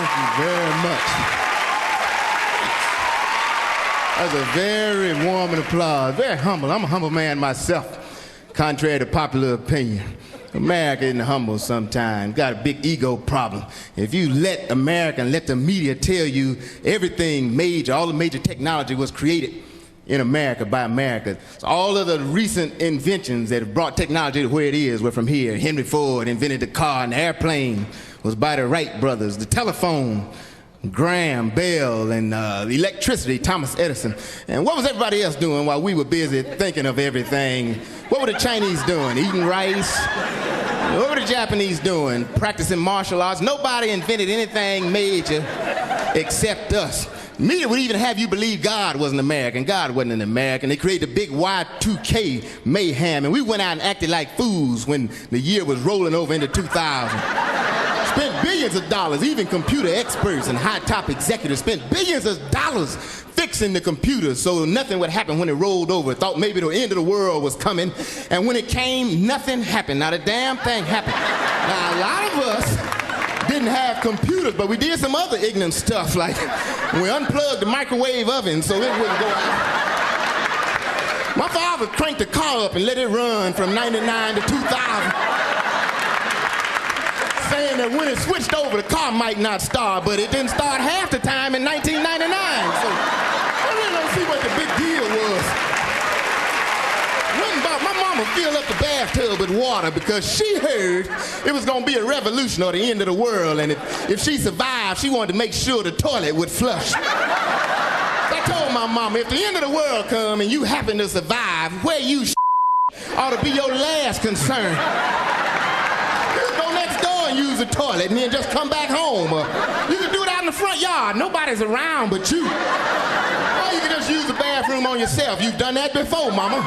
Thank you very much. That was a very warm applause, very humble. I'm a humble man myself, contrary to popular opinion. America isn't humble sometimes, got a big ego problem. If you let America and let the media tell you everything major, all the major technology was created in America by America. So all of the recent inventions that have brought technology to where it is were from here. Henry Ford invented the car, and the airplane was by the Wright brothers. The telephone, Graham Bell, and electricity, Thomas Edison. And what was everybody else doing while we were busy thinking of everything? What were the Chinese doing? Eating rice? What were the Japanese doing? Practicing martial arts? Nobody invented anything major except us. Media would even have you believe God was an American. God wasn't an American. They created the big Y2K mayhem, and we went out and acted like fools when the year was rolling over into 2000. Spent billions of dollars, even computer experts and high-top executives spent billions of dollars fixing the computers so nothing would happen when it rolled over. Thought maybe the end of the world was coming, and when it came, nothing happened. Not a damn thing happened. Now, a lot of us didn't have computers, but we did some other ignorant stuff, like we unplugged the microwave oven so it wouldn't go out. My father cranked the car up and let it run from 99 to 2000. Saying that when it switched over, the car might not start, but it didn't start half the time in 1999. So I really don't see what the big deal was. My mama filled up the bathtub with water because she heard it was going to be a revolution or the end of the world, and if she survived, she wanted to make sure the toilet would flush. So I told my mama, if the end of the world come and you happen to survive, where you ought to be your last concern. Go next door and use the toilet and then just come back home. You can do it out in the front yard. Nobody's around but you. Or you can just use the bathroom on yourself. You've done that before, mama.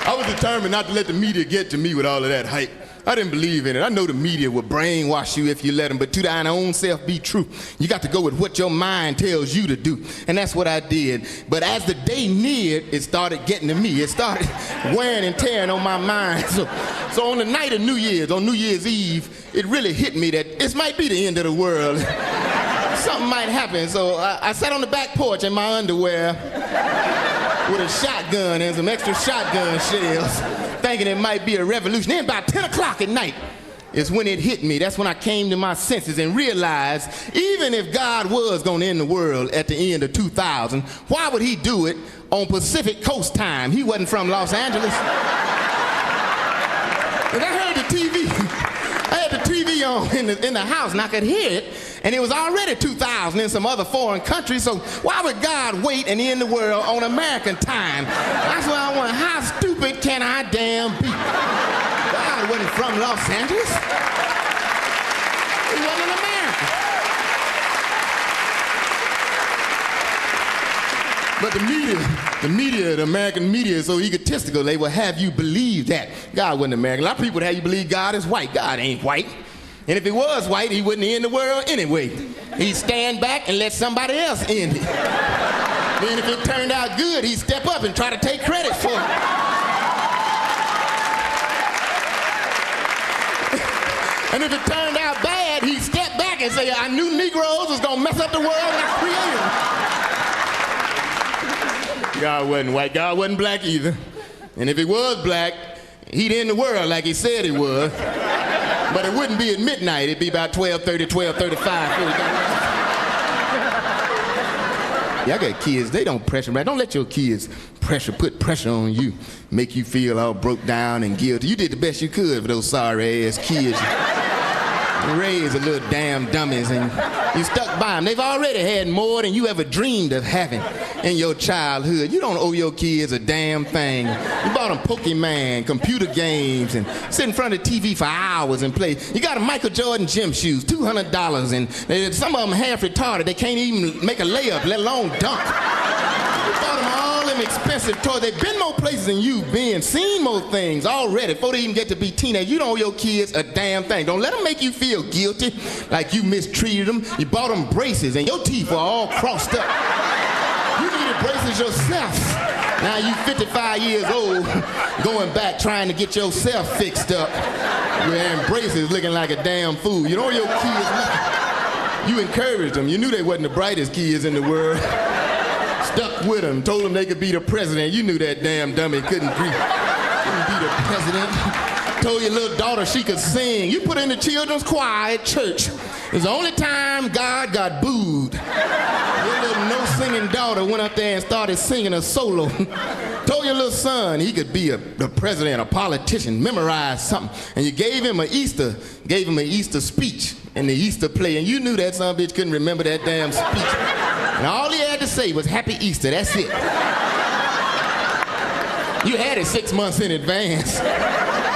I was determined not to let the media get to me with all of that hype. I didn't believe in it. I know the media will brainwash you if you let them, but to thine own self be true. You got to go with what your mind tells you to do, and that's what I did. But as the day neared, it started getting to me. It started wearing and tearing on my mind. So on the night of New Year's, on New Year's Eve, it really hit me that this might be the end of the world. Something might happen. So I sat on the back porch in my underwear with a shotgun and some extra shotgun shells, thinking it might be a revolution. Then about 10 o'clock at night is when it hit me. That's when I came to my senses and realized even if God was going to end the world at the end of 2000, why would he do it on Pacific Coast time? He wasn't from Los Angeles. And I heard the TV. I had the TV on in the house and I could hear it. And it was already 2000 in some other foreign countries, so why would God wait and end the world on American time? That's why I wonder, how stupid can I damn be? God wasn't from Los Angeles. He wasn't in America. But the American media is so egotistical, they will have you believe that God wasn't American. A lot of people would have you believe God is white. God ain't white. And if he was white, he wouldn't end the world anyway. He'd stand back and let somebody else end it. Then if it turned out good, he'd step up and try to take credit for it. And if it turned out bad, he'd step back and say, I knew Negroes was gonna mess up the world when I created them. God wasn't white, God wasn't black either. And if he was black, he'd end the world like he said he would. But it wouldn't be at midnight. It'd be about 12:30, 12:35. Yeah, I got kids. They don't pressure, man. Don't let your kids put pressure on you, make you feel all broke down and guilty. You did the best you could for those sorry-ass kids. You raised a little damn dummies, and you stuck by them. They've already had more than you ever dreamed of having in your childhood. You don't owe your kids a damn thing. You bought them Pokemon, computer games, and sit in front of the TV for hours and play. You got a Michael Jordan gym shoes, $200, and some of them half retarded. They can't even make a layup, let alone dunk. You bought them all them expensive toys. They've been more places than you've been, seen more things already before they even get to be teenagers. You don't owe your kids a damn thing. Don't let them make you feel guilty like you mistreated them. You bought them braces and your teeth were all crossed up. You needed braces yourself. Now you 55 years old, going back trying to get yourself fixed up. Wearing braces looking like a damn fool. You know your kids, you encouraged them. You knew they wasn't the brightest kids in the world. Stuck with them, told them they could be the president. You knew that damn dummy couldn't be the president. Told your little daughter she could sing. You put her in the children's choir at church. It was the only time God got booed. Your little no-singing daughter went up there and started singing a solo. Told your little son he could be the president, a politician, memorize something. And you gave him an Easter speech in the Easter play. And you knew that son of a bitch couldn't remember that damn speech. And all he had to say was Happy Easter, that's it. You had it 6 months in advance.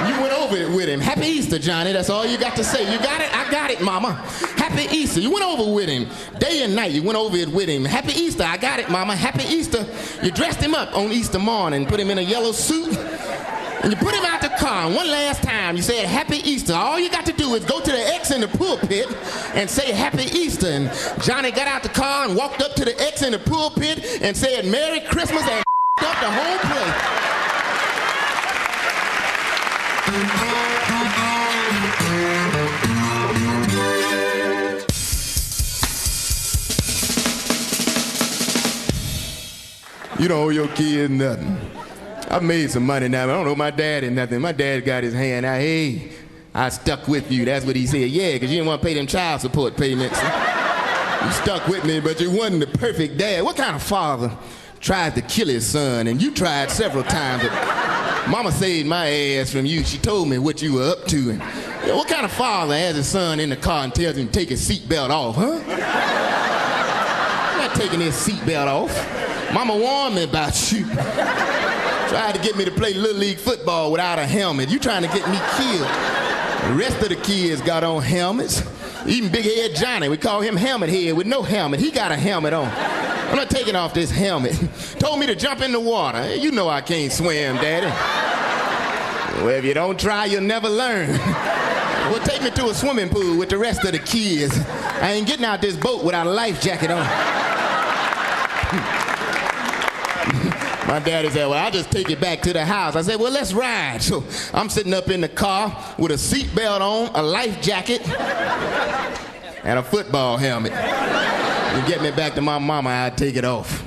You went over it with him. Happy Easter, Johnny. That's all you got to say. You got it? I got it, Mama. Happy Easter. You went over with him. Day and night, you went over it with him. Happy Easter. I got it, Mama. Happy Easter. You dressed him up on Easter morning, put him in a yellow suit, and you put him out the car. And one last time, you said Happy Easter. All you got to do is go to the X in the pulpit and say Happy Easter. And Johnny got out the car and walked up to the X in the pulpit and said Merry Christmas and up the whole place. You don't owe your kids nothing. I made some money now. I don't owe my daddy nothing. My dad got his hand out. Hey, I stuck with you. That's what he said. Yeah, because you didn't want to pay them child support payments. You stuck with me, but you wasn't the perfect dad. What kind of father tried to kill his son? And you tried several times, but Mama saved my ass from you. She told me what you were up to. And you know, what kind of father has his son in the car and tells him to take his seatbelt off, huh? I'm not taking his seatbelt off. Mama warned me about you. Tried to get me to play Little League football without a helmet. You trying to get me killed. The rest of the kids got on helmets. Even Big Head Johnny, we call him Helmet Head with no helmet. He got a helmet on. I'm not taking off this helmet. Told me to jump in the water. You know I can't swim, Daddy. Well, if you don't try, you'll never learn. Well, take me to a swimming pool with the rest of the kids. I ain't getting out this boat without a life jacket on. My daddy said, well, I'll just take you back to the house. I said, well, let's ride. So I'm sitting up in the car with a seatbelt on, a life jacket, and a football helmet. You get me back to my mama, I'd take it off.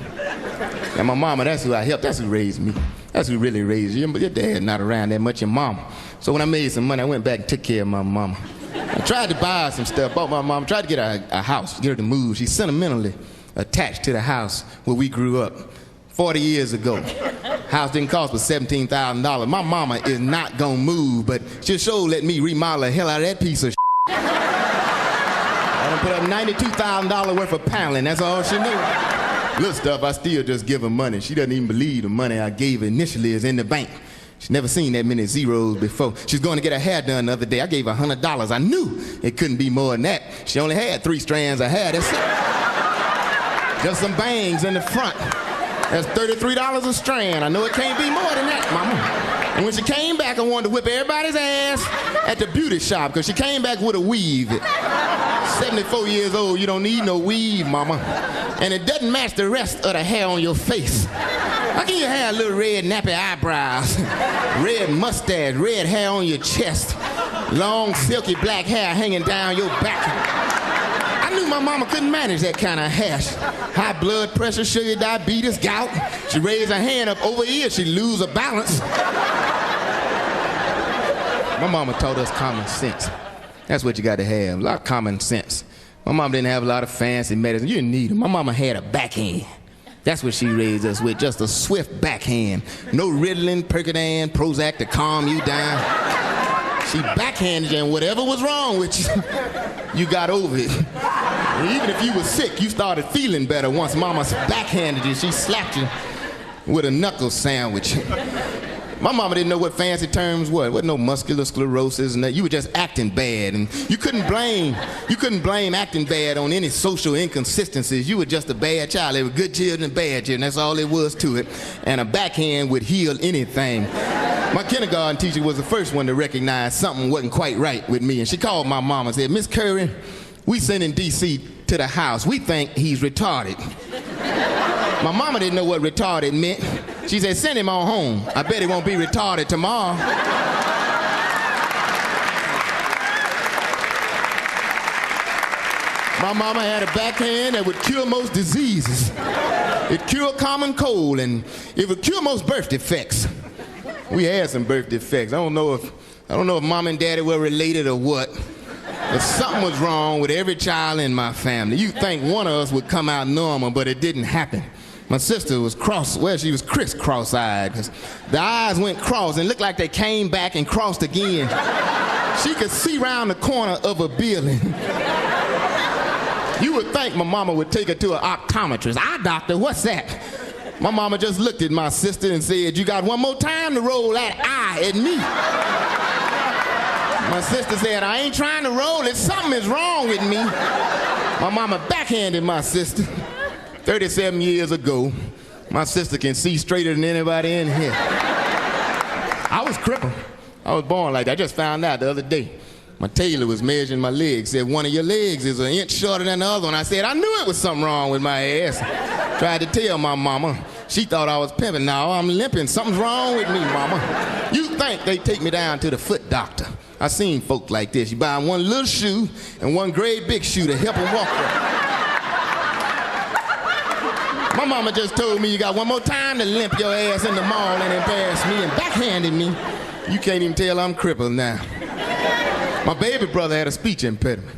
And my mama, that's who I helped. That's who raised me. That's who really raised you. Your dad not around that much, your mama. So when I made some money, I went back and took care of my mama. I tried to buy her some stuff, bought my mom, tried to get her a house, get her to move. She's sentimentally attached to the house where we grew up 40 years ago. House didn't cost but $17,000. My mama is not gonna move, but she'll sure let me remodel the hell out of that piece of shit. I done put up $92,000 worth of paneling, that's all she knew. Little stuff, I still just give her money. She doesn't even believe the money I gave her initially is in the bank. She's never seen that many zeros before. She's going to get her hair done the other day. I gave her $100. I knew it couldn't be more than that. She only had 3 strands of hair, that's it. Just some bangs in the front. That's $33 a strand. I know it can't be more than that, Mama. And when she came back, I wanted to whip everybody's ass at the beauty shop because she came back with a weave. 74 years old, you don't need no weave, Mama. And it doesn't match the rest of the hair on your face. How can you have little red nappy eyebrows, red mustache, red hair on your chest, long silky black hair hanging down your back? I knew my mama couldn't manage that kind of hair. High blood pressure, sugar, diabetes, gout. She raised her hand up over here, she'd lose her balance. My mama taught us common sense. That's what you got to have, a lot of common sense. My mama didn't have a lot of fancy medicine. You didn't need them. My mama had a backhand. That's what she raised us with, just a swift backhand. No Ritalin, Percodan, Prozac to calm you down. She backhanded you, and whatever was wrong with you, you got over it. And even if you were sick, you started feeling better once Mama backhanded you. She slapped you with a knuckle sandwich. My mama didn't know what fancy terms were. There wasn't no muscular sclerosis and that. You were just acting bad, and you couldn't blame acting bad on any social inconsistencies. You were just a bad child. There were good children and bad children. That's all there was to it. And a backhand would heal anything. My kindergarten teacher was the first one to recognize something wasn't quite right with me, and she called my mama and said, Miss Curry, we sending DC to the house. We think he's retarded. My mama didn't know what retarded meant. She said, send him on home. I bet he won't be retarded tomorrow. My mama had a backhand that would cure most diseases. It cured common cold, and it would cure most birth defects. We had some birth defects. I don't know if mom and daddy were related or what, but something was wrong with every child in my family. You'd think one of us would come out normal, but it didn't happen. My sister was she was crisscross-eyed, because the eyes went cross and looked like they came back and crossed again. She could see round the corner of a building. You would think my mama would take her to an optometrist. Eye doctor, what's that? My mama just looked at my sister and said, you got one more time to roll that eye at me. My sister said, I ain't trying to roll it. Something is wrong with me. My mama backhanded my sister. 37 years ago, my sister can see straighter than anybody in here. I was crippled. I was born like that. I just found out the other day. My tailor was measuring my legs, said one of your legs is an inch shorter than the other one. I said, I knew it was something wrong with my ass. Tried to tell my mama. She thought I was pimping. Now I'm limping. Something's wrong with me, mama. You think they take me down to the foot doctor. I seen folk like this. You buy one little shoe and one great big shoe to help them walk. My mama just told me you got one more time to limp your ass in the mall and embarrass me and backhanded me. You can't even tell I'm crippled now. My baby brother had a speech impediment.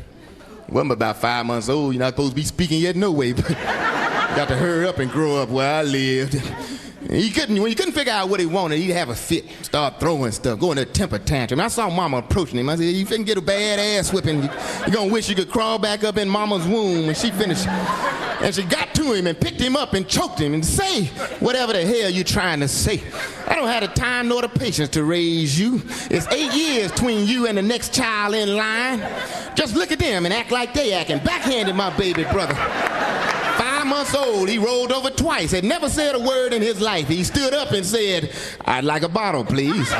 He wasn't about 5 months old. You're not supposed to be speaking yet no way, but got to hurry up and grow up where I lived. When he couldn't figure out what he wanted, he'd have a fit, start throwing stuff, go in a temper tantrum. I saw mama approaching him. I said, you finna get a bad ass whipping. You're gonna wish you could crawl back up in mama's womb. And she finished. And she got to him and picked him up and choked him and say whatever the hell you're trying to say. I don't have the time nor the patience to raise you. It's 8 years between you and the next child in line. Just look at them and act like they acting. Backhanded my baby brother. 5 months old, he rolled over twice, had never said a word in his life. He stood up and said, I'd like a bottle, please.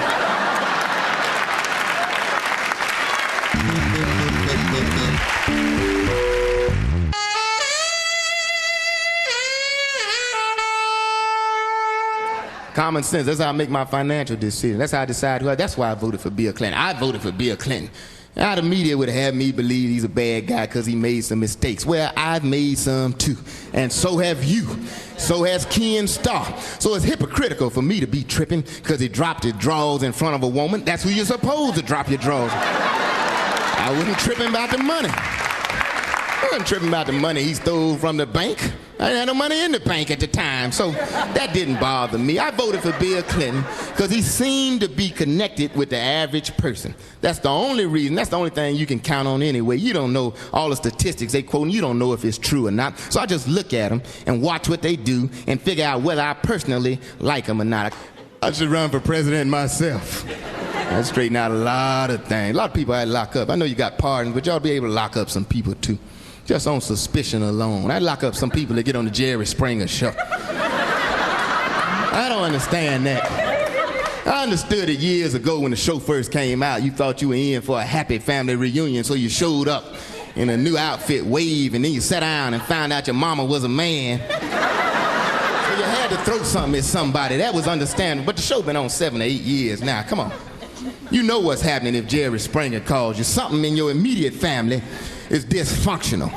Common sense, that's how I make my financial decisions. That's how I decide that's why I voted for Bill Clinton. I voted for Bill Clinton. Now the media would have me believe he's a bad guy because he made some mistakes. Well, I've made some too. And so have you. So has Ken Starr. So it's hypocritical for me to be tripping because he dropped his drawers in front of a woman. That's who you're supposed to drop your drawers. I wasn't tripping about the money. I wasn't tripping about the money he stole from the bank. I didn't have no money in the bank at the time, so that didn't bother me. I voted for Bill Clinton because he seemed to be connected with the average person. That's the only reason, that's the only thing you can count on anyway. You don't know all the statistics they quote, and you don't know if it's true or not. So I just look at them and watch what they do and figure out whether I personally like them or not. I should run for president myself. I'd straighten out a lot of things. A lot of people I'd lock up. I know you got pardons, but y'all be able to lock up some people too. Just on suspicion alone. I'd lock up some people that get on the Jerry Springer show. I don't understand that. I understood it years ago when the show first came out. You thought you were in for a happy family reunion, so you showed up in a new outfit, wave, and then you sat down and found out your mama was a man. So you had to throw something at somebody. That was understandable. But the show been on 7 or 8 years now. Come on. You know what's happening if Jerry Springer calls you. Something in your immediate family is dysfunctional.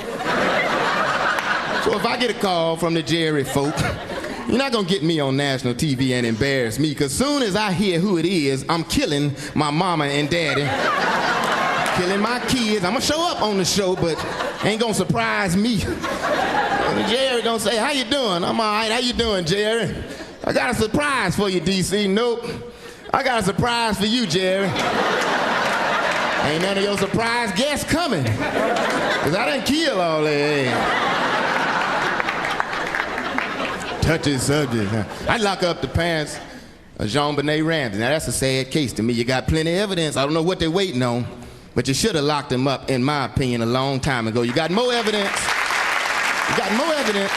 So if I get a call from the Jerry folk, you're not gonna get me on national TV and embarrass me, because soon as I hear who it is, I'm killing my mama and daddy, killing my kids. I'm gonna show up on the show, but ain't gonna surprise me. And Jerry gonna say, how you doing? I'm all right, how you doing, Jerry? I got a surprise for you, DC. Nope, I got a surprise for you, Jerry. Ain't none of your surprise guests coming, because I didn't kill all that. Touchy subject. Huh? I'd lock up the parents of JonBenet Ramsey. Now that's a sad case to me. You got plenty of evidence. I don't know what they're waiting on, but you should have locked them up, in my opinion, a long time ago. You got more evidence. You got more evidence.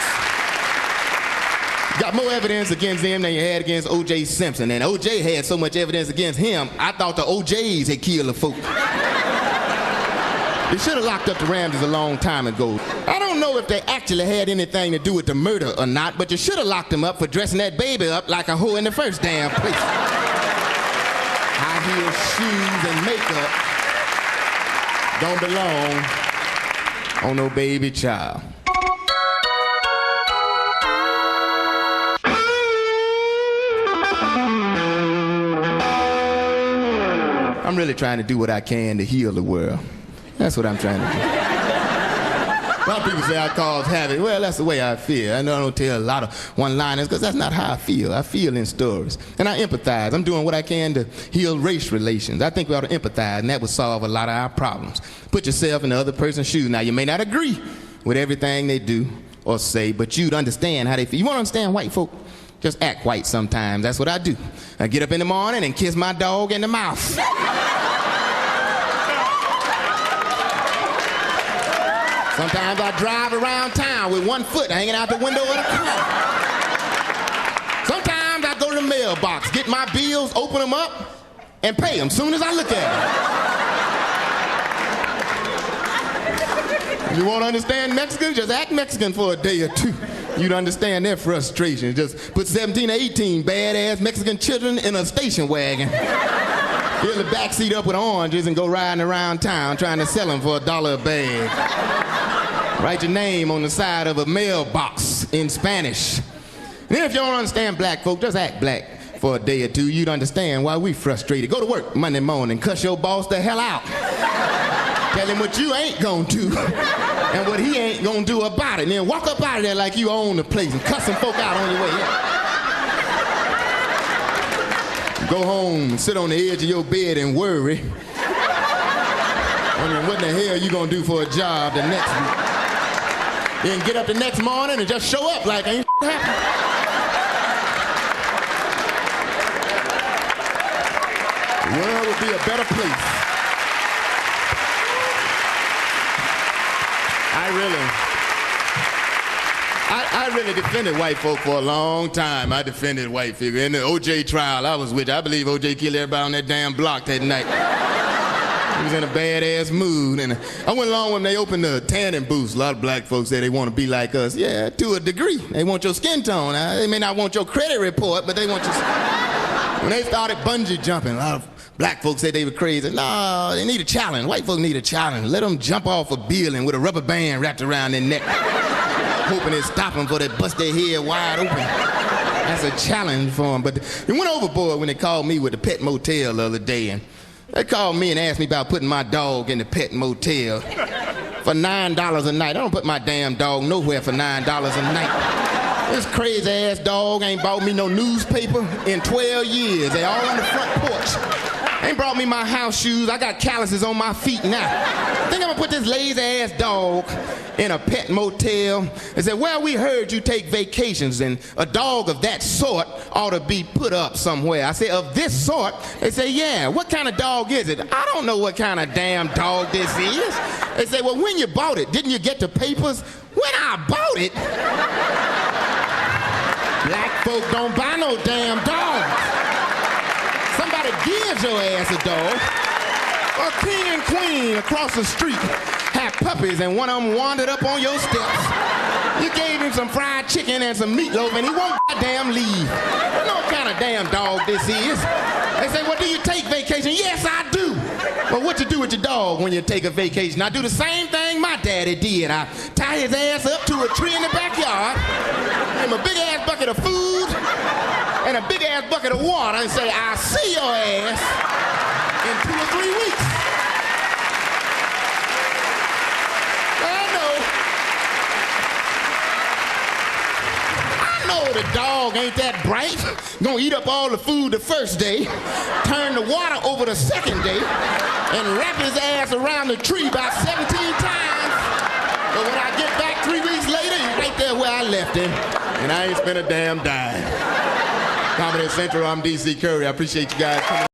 You got more evidence against them than you had against O.J. Simpson. And O.J. had so much evidence against him, I thought the O.J.'s had killed the folk. They should have locked up the Ramses a long time ago. I don't know if they actually had anything to do with the murder or not, but you should have locked them up for dressing that baby up like a hoe in the first damn place. High heel shoes and makeup don't belong on no baby child. I'm really trying to do what I can to heal the world. That's what I'm trying to do. A lot of people say I cause havoc. Well, that's the way I feel. I know I don't tell a lot of one-liners because that's not how I feel. I feel in stories. And I empathize. I'm doing what I can to heal race relations. I think we ought to empathize, and that would solve a lot of our problems. Put yourself in the other person's shoes. Now, you may not agree with everything they do or say, but you'd understand how they feel. You want to understand white folk? Just act white sometimes. That's what I do. I get up in the morning and kiss my dog in the mouth. Sometimes I drive around town with one foot hanging out the window of the car. Sometimes I go to the mailbox, get my bills, open them up, and pay them soon as I look at them. You want to understand Mexican? Just act Mexican for a day or two. You'd understand their frustration. Just put 17 or 18 badass Mexican children in a station wagon. Fill the backseat up with oranges and go riding around town trying to sell them for $1 a bag. Write your name on the side of a mailbox in Spanish. And then if you don't understand black folk, just act black for a day or two. You'd understand why we frustrated. Go to work Monday morning, cuss your boss the hell out. Tell him what you ain't gonna do and what he ain't gonna do about it. And then walk up out of there like you own the place and cuss some folk out on your way out. Go home and sit on the edge of your bed and worry. Wondering what in the hell you gonna do for a job the next week. Then get up the next morning and just show up like ain't happening. The world would be a better place. I really defended white folk for a long time. I defended white figure. In the O.J. trial, I was with you. I believe O.J. killed everybody on that damn block that night. He was in a badass mood, and I went along when they opened the tanning booths. A lot of black folks say they want to be like us. Yeah, to a degree. They want your skin tone. They may not want your credit report, but they want your... When they started bungee jumping, a lot of black folks said they were crazy. No, they need a challenge. White folks need a challenge. Let them jump off a building with a rubber band wrapped around their neck, hoping it stop them before they bust their head wide open. That's a challenge for them. But they went overboard when they called me with the pet motel the other day. And they called me and asked me about putting my dog in the pet motel for $9 a night. I don't put my damn dog nowhere for $9 a night. This crazy ass dog ain't bought me no newspaper in 12 years. They all on the front porch. Ain't brought me my house shoes. I got calluses on my feet now. I think I'm gonna put this lazy ass dog in a pet motel. They said, well, we heard you take vacations and a dog of that sort ought to be put up somewhere. I said, of this sort? They say, yeah, what kind of dog is it? I don't know what kind of damn dog this is. They say, well, when you bought it, didn't you get the papers? When I bought it? Black folk don't buy no damn dog. Somebody gives your ass a dog. A king and queen across the street had puppies and one of them wandered up on your steps. You gave him some fried chicken and some meatloaf and he won't goddamn leave. You know what kind of damn dog this is. They say, well, do you take vacation? Yes, I do. Well, what you do with your dog when you take a vacation? I do the same thing my daddy did. I tie his ass up to a tree in the backyard, give him a big ass bucket of food and a big ass bucket of water and say, I'll see your ass in 2 or 3 weeks. I know the dog ain't that bright. Gonna eat up all the food the first day, turn the water over the second day, and wrap his ass around the tree about 17 times. But when I get back 3 weeks later, he's right there where I left him. And I ain't spent a damn dime. Comedy Central, I'm D.C. Curry. I appreciate you guys coming.